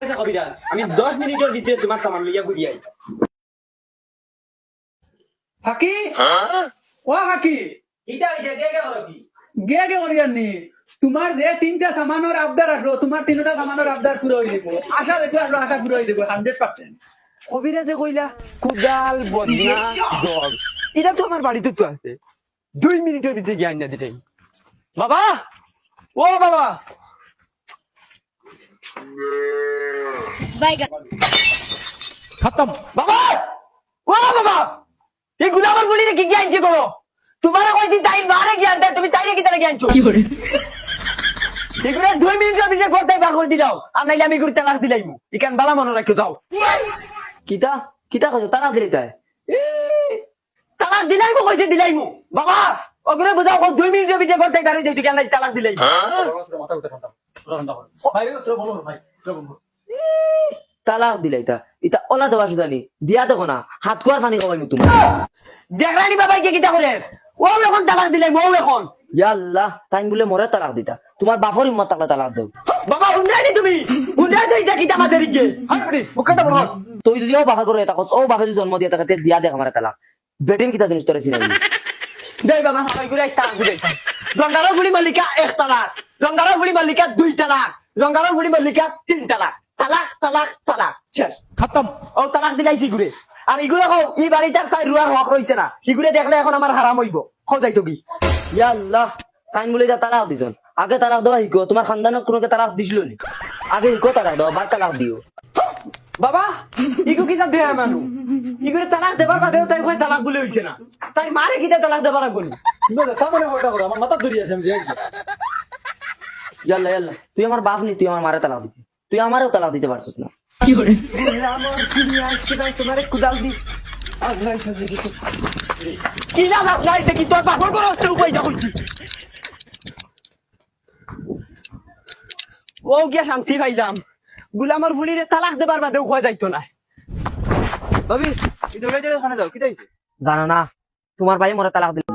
আমি 10 মিনিটের ভিতরে তোমার সামান লইয়া ঘুরি আই। ফাঁকি ও ফাঁকি এটা হইছে কে কে হবি? গে গে করিয়ার নি তোমার যে তিনটা সামানোর আবদার আসলো তোমার তিনটা সামানোর আবদার পুরো হয়ে যাব আশা দেখো আসলো আশা পুরো হয়ে যাব 100%। কবিরাজে কইলা কুদাল বদনা জগ এটা তো আমার বাড়িতে তো আছে 2 মিনিটের ভিতরে জ্ঞান না দিটাই বাবা ও বাবা खत्म। বাবা ও বাবা এই গুলামের গুলিরে কি জ্ঞান যে করো তোমার কইছি তাই মারে জ্ঞান দে তুমি তাইরে কি তারে জ্ঞান চো কি করে এগুলা 2 মিনিটের ভিতরে করতে বার করে দিলাও আর নাইলে আমি গুরু তালাক দিলাইমু ইকান বালা মনে রাখো যাও কিতা কিতা কইছো তালাক দিলি তাই তালাক দিলাইমু কইছে দিলাইমু বাবা ওগুলো বুঝাও 2 মিনিটের ভিতরে করতে বার হই দিই কেন তালাক দিলাই তালাক দিলাই তা এটা ওলা দেওয়া সুদানি দিয়া দেখো না হাত কুয়ার পানি খাওয়াই তুমি দেখলানি বাবা কে কিতা করে ও এখন তালাক দিলাই মৌ এখন ইয়াল্লাহ তাই বলে মরে তালাক দিতা তোমার বাপর হিম্মত থাকলে তালাক দাও বাবা হুন্ডাইনি তুমি হুন্ডাই তো এটা কিতা মাঝে রিগে হাইডি মুখটা বড় তুই যদি ও বাপা করে এটা কস ও বাপে যদি জন্ম দিয়া তাকে দিয়া দেখ আমার তালাক বেটিন কিতা জিনিস তোরে চিনাই দেই বাবা সবাই করে তালাক দিলাই জঙ্গালের বুড়ি মালিকা 1 তালাক জঙ্গালের বুড়ি মালিকা 2 তালাক জঙ্গালের বুড়ি মালিকা 3 তালাক তালাক তালাক তালাক শেষ खत्म। ও তালাক দিলাইছি ঘুরে আর ইগুলো কও ই বাড়িটার তাই রুয়ার হক রইছে না ইগুলো দেখলে এখন আমার হারাম হইব খাও যাইতো কি ইয়া আল্লাহ তাই বলে যা তালাক দিছন আগে তালাক দেওয়া হিকো তোমার খানদানের কোনোকে তালাক দিছিল নি আগে হিকো তালাক দাও বা তালাক দিও বাবা ইগু কিতা দেয়া মানু ইগুলো তালাক দেবার বাদেও তাই কই তালাক বলে হইছে না তাই মারে কিতা তালাক দেবার বলি আমার মাথা ধরি আছে আমি ইয়াল্লা ইয়াল্লা তুই আমার বাপ নি তুই আমার মারে তালাক দিতে তুই আমারও তালাক দিতে পারছিস না কি করে আমার চিনি আজকে ভাই তোমারে কুদাল দি আজরাই সাজে দিতে কি না আজরাই দেখি তোর বাপর করে অস্ত্র উপায় যা হইছি ও গিয়া শান্তি পাইলাম গুলামর ফুলিরে তালাক দেবার বাদেও খোয়া যাইতো না ভাবি এটা ওখানে যাও কি তাইছে জানো না তোমার ভাই মরে তালাক দিল